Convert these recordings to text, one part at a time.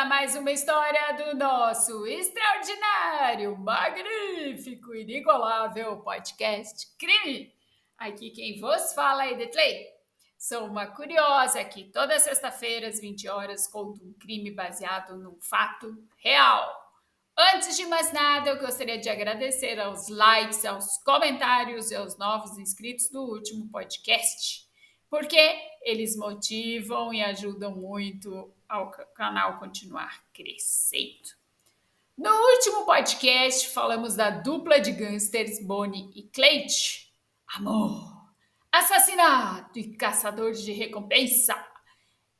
a mais uma história do nosso extraordinário, magnífico, inigualável podcast Crime. Aqui quem vos fala é Detley. Sou uma curiosa que toda sexta-feira às 20 horas conto um crime baseado num fato real. Antes de mais nada, eu gostaria de agradecer aos likes, aos comentários e aos novos inscritos do último podcast, porque eles motivam e ajudam muito ao canal continuar crescendo. No último podcast, falamos da dupla de gangsters Bonnie e Clyde. Amor, assassinato e caçadores de recompensa.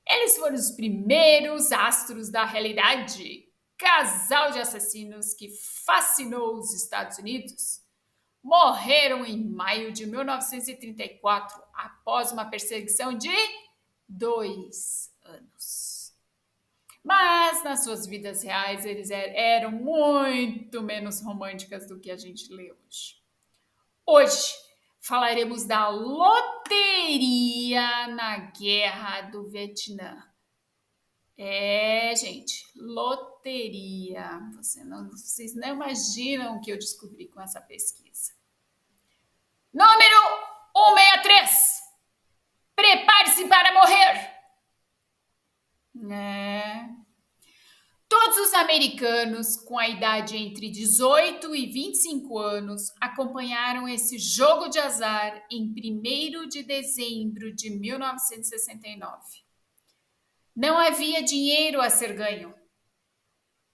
Eles foram os primeiros astros da realidade. Casal de assassinos que fascinou os Estados Unidos. Morreram em maio de 1934, após uma perseguição de 2 anos. Mas nas suas vidas reais, eles eram muito menos românticas do que a gente lê hoje. Hoje falaremos da loteria na Guerra do Vietnã. Gente, loteria. Vocês não imaginam o que eu descobri com essa pesquisa. Número 163. Prepare-se para morrer. Todos os americanos com a idade entre 18 e 25 anos acompanharam esse jogo de azar em 1º de dezembro de 1969. Não havia dinheiro a ser ganho,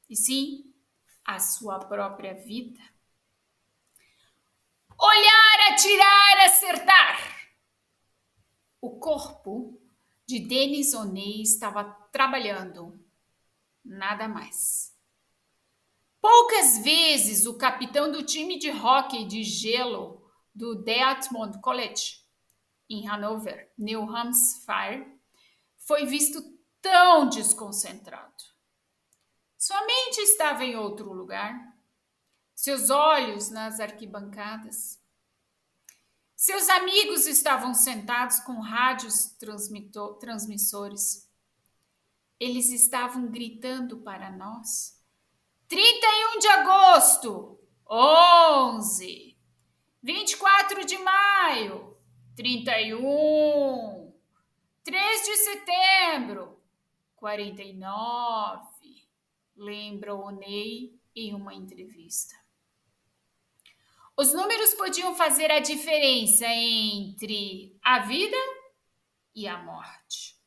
e sim a sua própria vida. Olhar, atirar, acertar. O corpo de Dennis O'Neill estava trabalhando, nada mais. Poucas vezes o capitão do time de hóquei de gelo do Dartmouth College, em Hanover, New Hampshire, foi visto tão desconcentrado. Sua mente estava em outro lugar, seus olhos nas arquibancadas. Seus amigos estavam sentados com rádios transmissores. Eles estavam gritando para nós. 31 de agosto, 11. 24 de maio, 31. 3 de setembro, 49. Lembra O'Neill em uma entrevista. Os números podiam fazer a diferença entre a vida e a morte.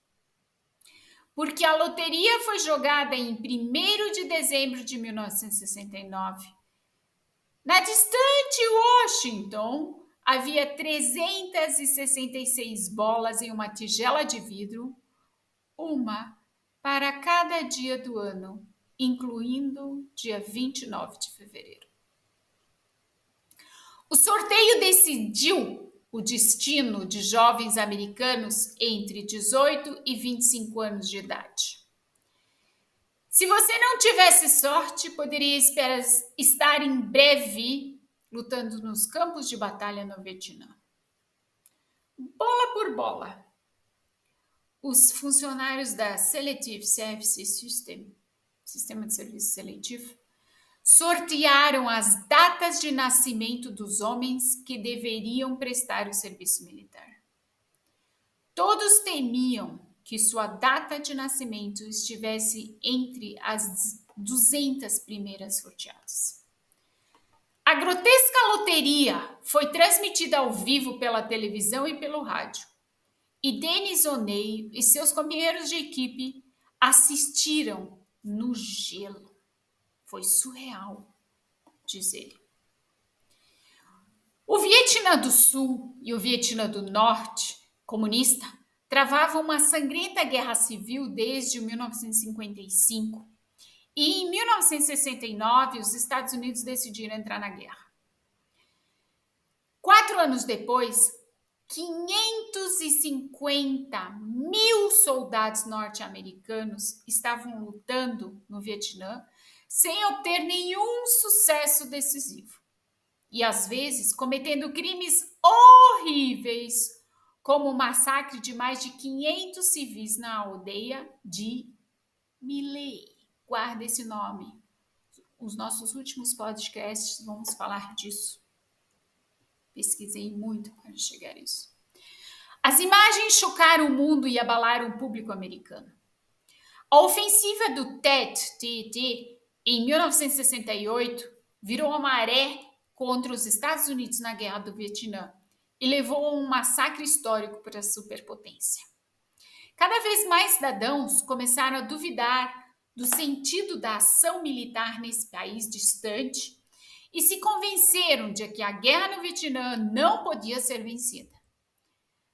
Porque a loteria foi jogada em 1º de dezembro de 1969. Na distante Washington, havia 366 bolas em uma tigela de vidro, uma para cada dia do ano, incluindo dia 29 de fevereiro. O sorteio decidiu o destino de jovens americanos entre 18 e 25 anos de idade. Se você não tivesse sorte, poderia estar em breve lutando nos campos de batalha no Vietnã. Bola por bola. Os funcionários da Selective Service System, Sistema de Serviço Seletivo, sortearam as datas de nascimento dos homens que deveriam prestar o serviço militar. Todos temiam que sua data de nascimento estivesse entre as 200 primeiras sorteadas. A grotesca loteria foi transmitida ao vivo pela televisão e pelo rádio. E Dennis O'Neill e seus companheiros de equipe assistiram no gelo. Foi surreal, diz ele. O Vietnã do Sul e o Vietnã do Norte, comunista, travavam uma sangrenta guerra civil desde 1955. E em 1969, os Estados Unidos decidiram entrar na guerra. 4 anos depois, 550 mil soldados norte-americanos estavam lutando no Vietnã sem obter nenhum sucesso decisivo. E, às vezes, cometendo crimes horríveis, como o massacre de mais de 500 civis na aldeia de My Lai. guarda esse nome. Os nossos últimos podcasts vamos falar disso. Pesquisei muito para chegar a isso. As imagens chocaram o mundo e abalaram o público americano. A ofensiva do TET, em 1968, virou uma maré contra os Estados Unidos na Guerra do Vietnã e levou a um massacre histórico para a superpotência. Cada vez mais cidadãos começaram a duvidar do sentido da ação militar nesse país distante e se convenceram de que a guerra no Vietnã não podia ser vencida.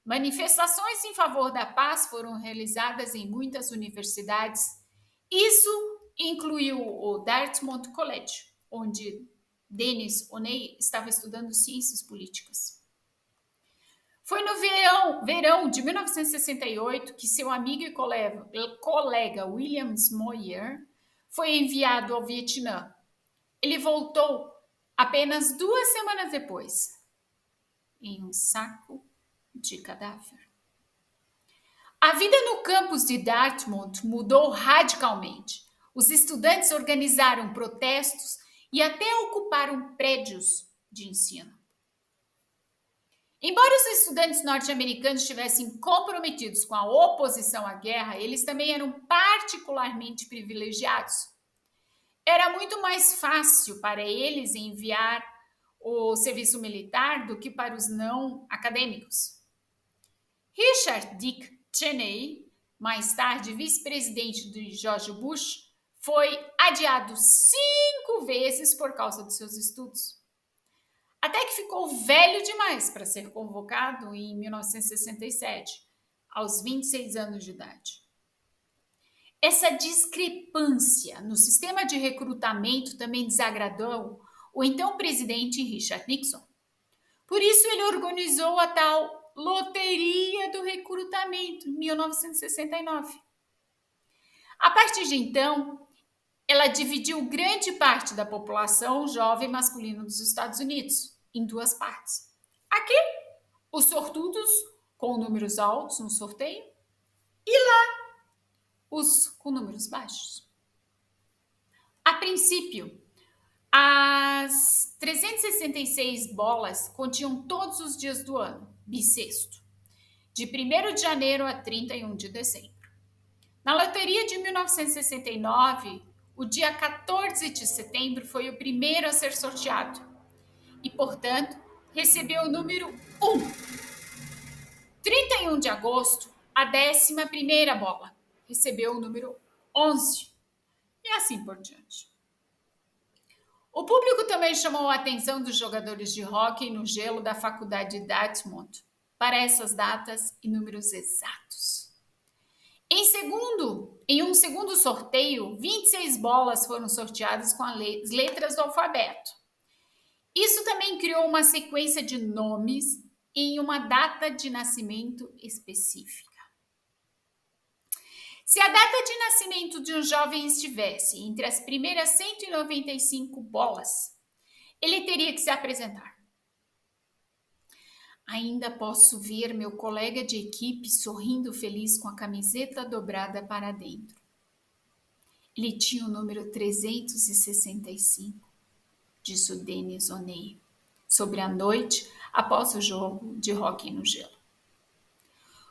Manifestações em favor da paz foram realizadas em muitas universidades. Isso incluiu o Dartmouth College, onde Dennis O'Neill estava estudando ciências políticas. Foi no verão de 1968 que seu amigo e colega William Moyer foi enviado ao Vietnã. Ele voltou apenas 2 semanas depois, em um saco de cadáver. A vida no campus de Dartmouth mudou radicalmente. Os estudantes organizaram protestos e até ocuparam prédios de ensino. Embora os estudantes norte-americanos estivessem comprometidos com a oposição à guerra, eles também eram particularmente privilegiados. Era muito mais fácil para eles enviar o serviço militar do que para os não acadêmicos. Richard Dick Cheney, mais tarde vice-presidente de George Bush, foi adiado 5 vezes por causa dos seus estudos. Até que ficou velho demais para ser convocado em 1967, aos 26 anos de idade. Essa discrepância no sistema de recrutamento também desagradou o então presidente Richard Nixon. Por isso ele organizou a tal Loteria do Recrutamento, em 1969. A partir de então, ela dividiu grande parte da população jovem masculina dos Estados Unidos em 2 partes. Aqui, os sortudos com números altos no sorteio e lá, os com números baixos. A princípio, as 366 bolas continham todos os dias do ano, bissexto, de 1º de janeiro a 31 de dezembro. Na loteria de 1969, o dia 14 de setembro foi o primeiro a ser sorteado e, portanto, recebeu o número 1. 31 de agosto, a 11ª bola, recebeu o número 11 e assim por diante. O público também chamou a atenção dos jogadores de hóquei no gelo da faculdade de Dartmouth para essas datas e números exatos. Em um segundo sorteio, 26 bolas foram sorteadas com as letras do alfabeto. Isso também criou uma sequência de nomes em uma data de nascimento específica. Se a data de nascimento de um jovem estivesse entre as primeiras 195 bolas, ele teria que se apresentar. Ainda posso ver meu colega de equipe sorrindo feliz com a camiseta dobrada para dentro. Ele tinha o número 365, disse o Dennis O'Neill, sobre a noite após o jogo de hóquei no gelo.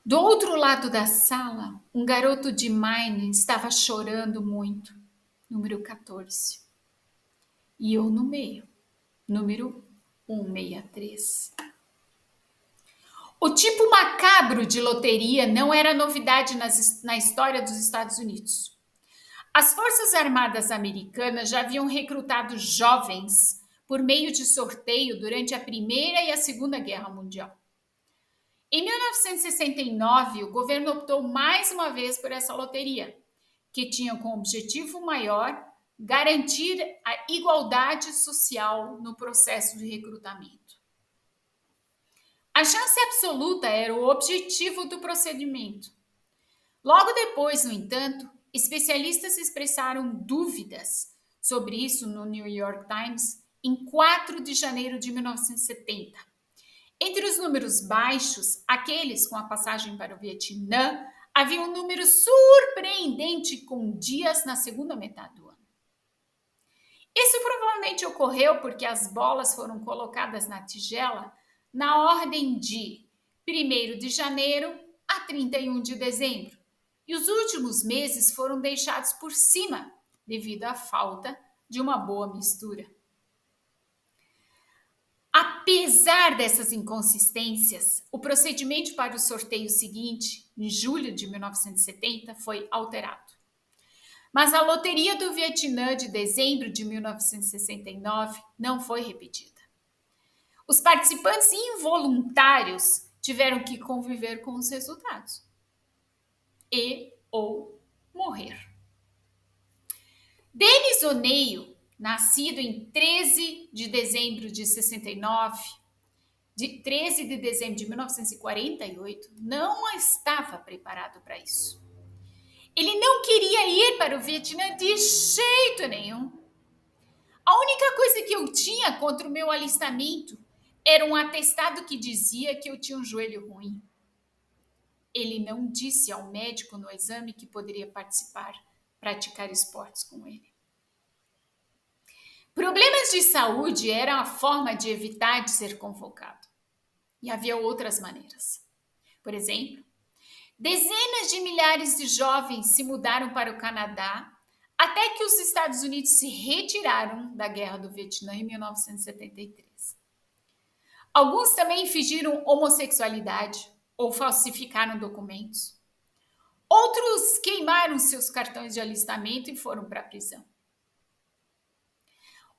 Do outro lado da sala, um garoto de Maine estava chorando muito, número 14. E eu no meio, número 163. O tipo macabro de loteria não era novidade na história dos Estados Unidos. As Forças Armadas Americanas já haviam recrutado jovens por meio de sorteio durante a Primeira e a Segunda Guerra Mundial. Em 1969, o governo optou mais uma vez por essa loteria, que tinha como objetivo maior garantir a igualdade social no processo de recrutamento. A chance absoluta era o objetivo do procedimento. Logo depois, no entanto, especialistas expressaram dúvidas sobre isso no New York Times em 4 de janeiro de 1970. Entre os números baixos, aqueles com a passagem para o Vietnã, havia um número surpreendente com dias na segunda metade do ano. Isso provavelmente ocorreu porque as bolas foram colocadas na tigela na ordem de 1º de janeiro a 31 de dezembro, e os últimos meses foram deixados por cima devido à falta de uma boa mistura. Apesar dessas inconsistências, o procedimento para o sorteio seguinte, em julho de 1970, foi alterado. Mas a loteria do Vietnã de dezembro de 1969 não foi repetida. Os participantes involuntários tiveram que conviver com os resultados e ou morrer. Denis O'Neill, nascido em 13 de dezembro de 69, de 13 de dezembro de 1948, não estava preparado para isso. Ele não queria ir para o Vietnã de jeito nenhum. A única coisa que eu tinha contra o meu alistamento era um atestado que dizia que eu tinha um joelho ruim. Ele não disse ao médico no exame que poderia praticar esportes com ele. Problemas de saúde eram a forma de evitar de ser convocado. E havia outras maneiras. Por exemplo, dezenas de milhares de jovens se mudaram para o Canadá até que os Estados Unidos se retiraram da Guerra do Vietnã em 1973. Alguns também fingiram homossexualidade ou falsificaram documentos. Outros queimaram seus cartões de alistamento e foram para a prisão.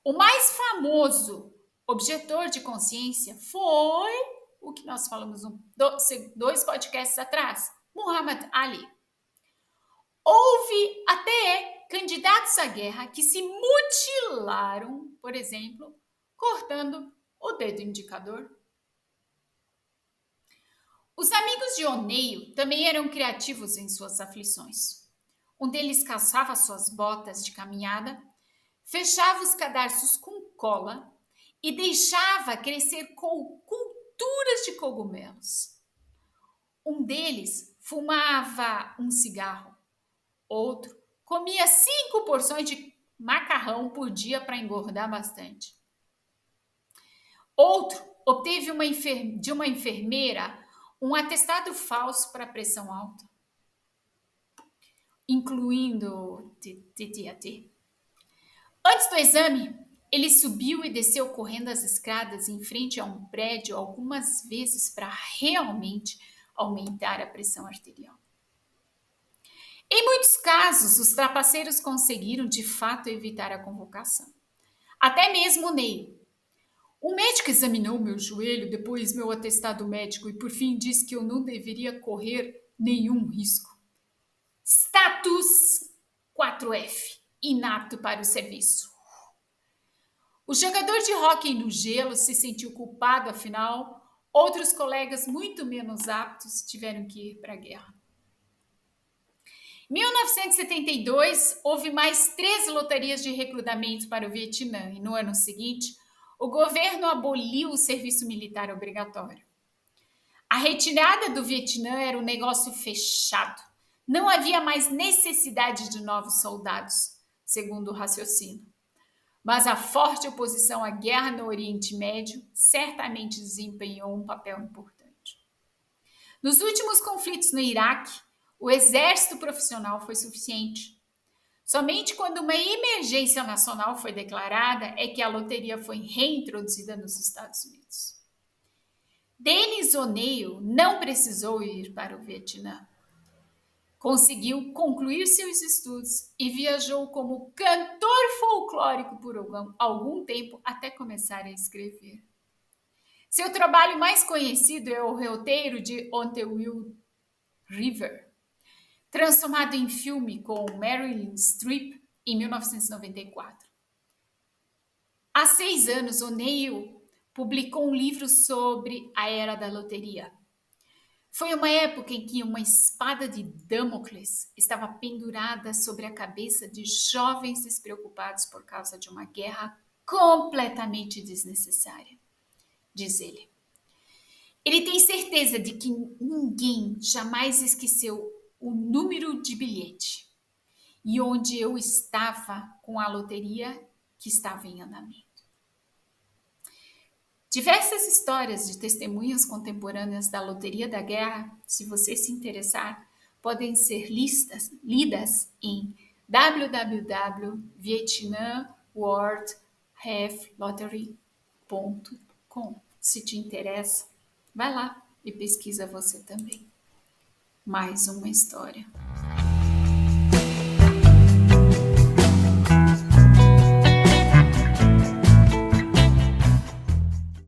O mais famoso objetor de consciência foi o que nós falamos 2 podcasts atrás, Muhammad Ali. Houve até candidatos à guerra que se mutilaram, por exemplo, cortando o dedo indicador. Os amigos de O'Neill também eram criativos em suas aflições. Um deles calçava suas botas de caminhada, fechava os cadarços com cola e deixava crescer culturas de cogumelos. Um deles fumava um cigarro. Outro comia 5 porções de macarrão por dia para engordar bastante. Outro obteve de uma enfermeira um atestado falso para pressão alta, incluindo TTAT. Antes do exame, ele subiu e desceu correndo as escadas em frente a um prédio algumas vezes para realmente aumentar a pressão arterial. Em muitos casos, os trapaceiros conseguiram de fato evitar a convocação. Até mesmo o Ney. O médico examinou meu joelho, depois meu atestado médico e por fim disse que eu não deveria correr nenhum risco. Status 4F, inapto para o serviço. O jogador de hóquei no gelo se sentiu culpado, afinal, outros colegas muito menos aptos tiveram que ir para a guerra. Em 1972, houve mais 13 lotarias de recrutamento para o Vietnã e no ano seguinte, o governo aboliu o serviço militar obrigatório. A retirada do Vietnã era um negócio fechado. Não havia mais necessidade de novos soldados, segundo o raciocínio. Mas a forte oposição à guerra no Oriente Médio certamente desempenhou um papel importante. Nos últimos conflitos no Iraque, o exército profissional foi suficiente. Somente quando uma emergência nacional foi declarada é que a loteria foi reintroduzida nos Estados Unidos. Denis O'Neill não precisou ir para o Vietnã. Conseguiu concluir seus estudos e viajou como cantor folclórico por algum tempo até começar a escrever. Seu trabalho mais conhecido é o roteiro de On the Wild River, transformado em filme com Meryl Streep em 1994. Há 6 anos, O'Neill publicou um livro sobre a era da loteria. Foi uma época em que uma espada de Damocles estava pendurada sobre a cabeça de jovens despreocupados por causa de uma guerra completamente desnecessária, diz ele. Ele tem certeza de que ninguém jamais esqueceu o número de bilhete e onde eu estava com a loteria que estava em andamento. Diversas histórias de testemunhas contemporâneas da Loteria da Guerra, se você se interessar, podem ser lidas em www.vietnamworldhealthlottery.com. Se te interessa, vai lá e pesquisa você também. Mais uma história.